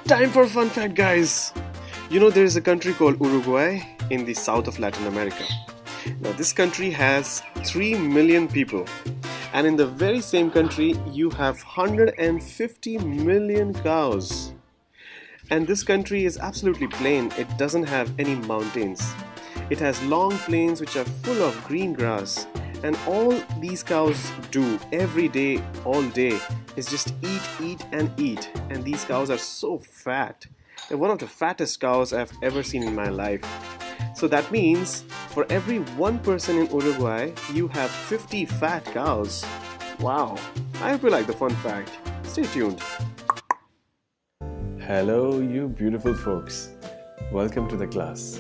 Time for a fun fact, guys. You know, there is a country called Uruguay in the south of Latin America. Now, this country has 3 million people, and in the very same country, you have 150 million cows. And this country is absolutely plain, it doesn't have any mountains. It has long plains which are full of green grass, and all these cows do every day, all day, is just eat, and eat. And these cows are so fat. They're one of the fattest cows I've ever seen in my life. So that means for every one person in Uruguay, you have 50 fat cows. Wow. I hope you like the fun fact. Stay tuned. Hello, you beautiful folks. Welcome to the class.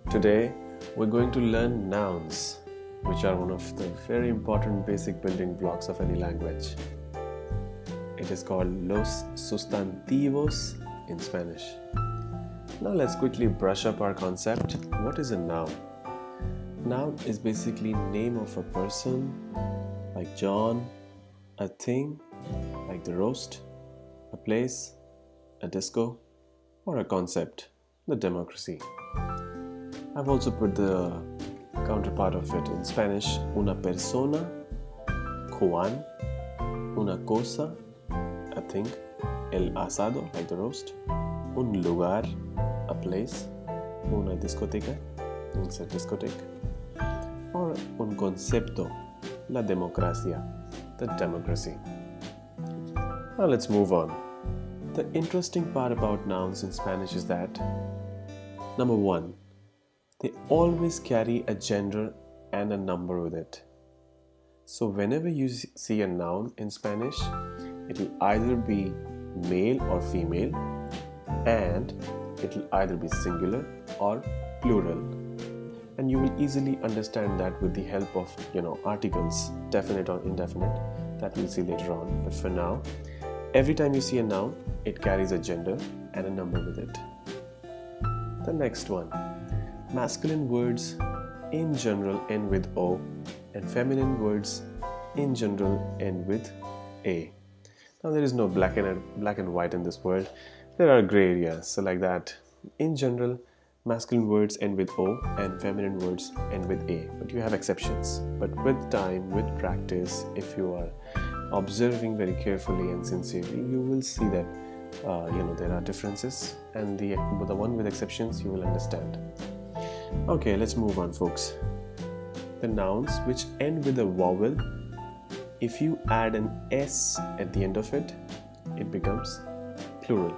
Today, we're going to learn nouns, which are one of the very important basic building blocks of any language. It is called los sustantivos in Spanish. Now let's quickly brush up our concept. What is a noun? Noun is basically name of a person, like John, a thing, like the roast, a place, a disco, or a concept, the democracy. I've also put the counterpart of it in Spanish: una persona, Juan, una cosa, a thing, el asado, like the roast, un lugar, a place, una discoteca, it's a discotheque, or un concepto, la democracia, the democracy. Now let's move on. The interesting part about nouns in Spanish is that, number one, they always carry a gender and a number with it. So whenever you see a noun in Spanish, it will either be male or female, and it will either be singular or plural. And you will easily understand that with the help of, articles, definite or indefinite, that we'll see later on. But for now, every time you see a noun, it carries a gender and a number with it. The next one. Masculine words in general end with O, and feminine words in general end with A. Now there is no black and white in this world. There are gray areas. So like that, in general, masculine words end with O and feminine words end with A. But you have exceptions. But with time, with practice, if you are observing very carefully and sincerely, you will see that there are differences, and the one with exceptions you will understand. Okay, let's move on, folks. The nouns which end with a vowel, if you add an S at the end of it, it becomes plural.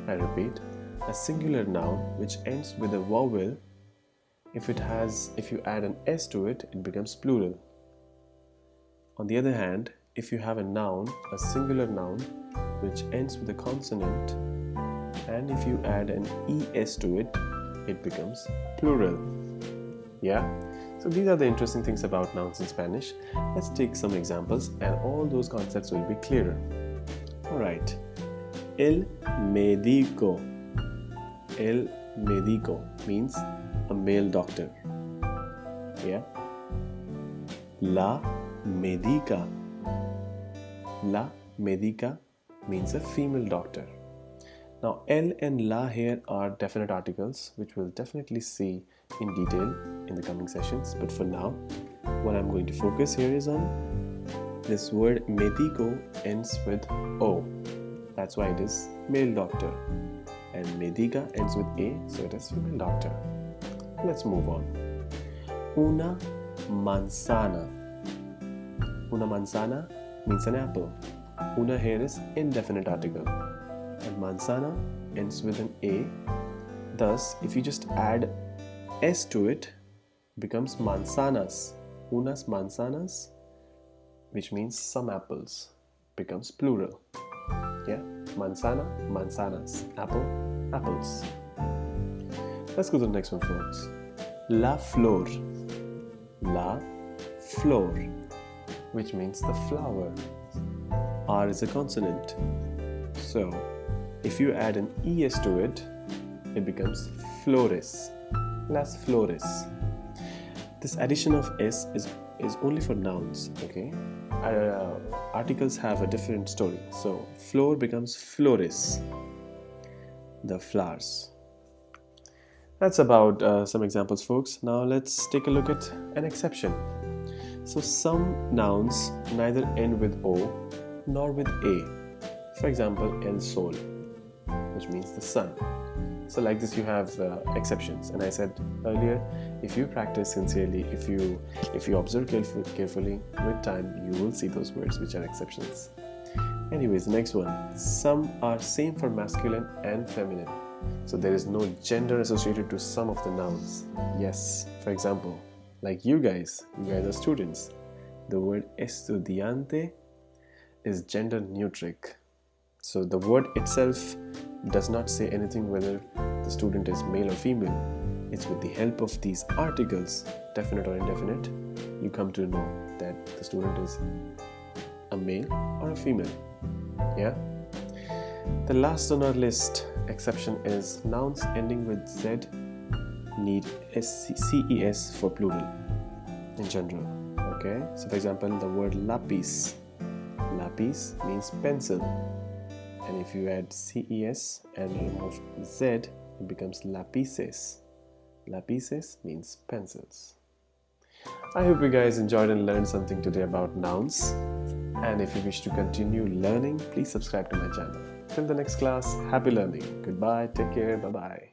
I repeat, a singular noun which ends with a vowel, if you add an S to it, it becomes plural. On the other hand, if you have a singular noun which ends with a consonant, and if you add an ES to it, it becomes plural. Yeah? So these are the interesting things about nouns in Spanish. Let's take some examples and all those concepts will be clearer. Alright. El médico. El médico means a male doctor. Yeah? La médica. La médica means a female doctor. Now, el and la here are definite articles, which we'll definitely see in detail in the coming sessions. But for now, what I'm going to focus here is on this word médico ends with O. That's why it is male doctor. And médica ends with A, so it is female doctor. Let's move on. Una manzana. Una manzana means an apple. Una here is indefinite article. And manzana ends with an A. Thus, if you just add S to it, becomes manzanas. Unas manzanas, which means some apples, becomes plural. Yeah? Manzana, manzanas. Apple, apples. Let's go to the next one, folks. La flor. La flor, which means the flower. R is a consonant. So, if you add an ES to it, it becomes flores. Las flores. This addition of S is is only for nouns, okay? Articles have a different story. So floor becomes flores, the flowers. That's about some examples, folks. Now let's take a look at an exception. So some nouns neither end with O nor with A. For example, el sol, which means the sun. So like this you have exceptions, and I said earlier, if you practice sincerely, if you observe carefully, with time you will see those words which are exceptions. Anyways, next one. Some are same for masculine and feminine. So there is no gender associated to some of the nouns. Yes, for example, like you guys are students. The word estudiante is gender neutral. So the word itself does not say anything whether the student is male or female. It's with the help of these articles, definite or indefinite, you come to know that the student is a male or a female. Yeah? The last on our list exception is nouns ending with Z need CES for plural in general. Okay? So for example, the word lapis. Lapis means pencil. And if you add CES and remove Z, it becomes lapises. Lapises means pencils. I hope you guys enjoyed and learned something today about nouns. And if you wish to continue learning, please subscribe to my channel. Till the next class, happy learning. Goodbye, take care, bye-bye.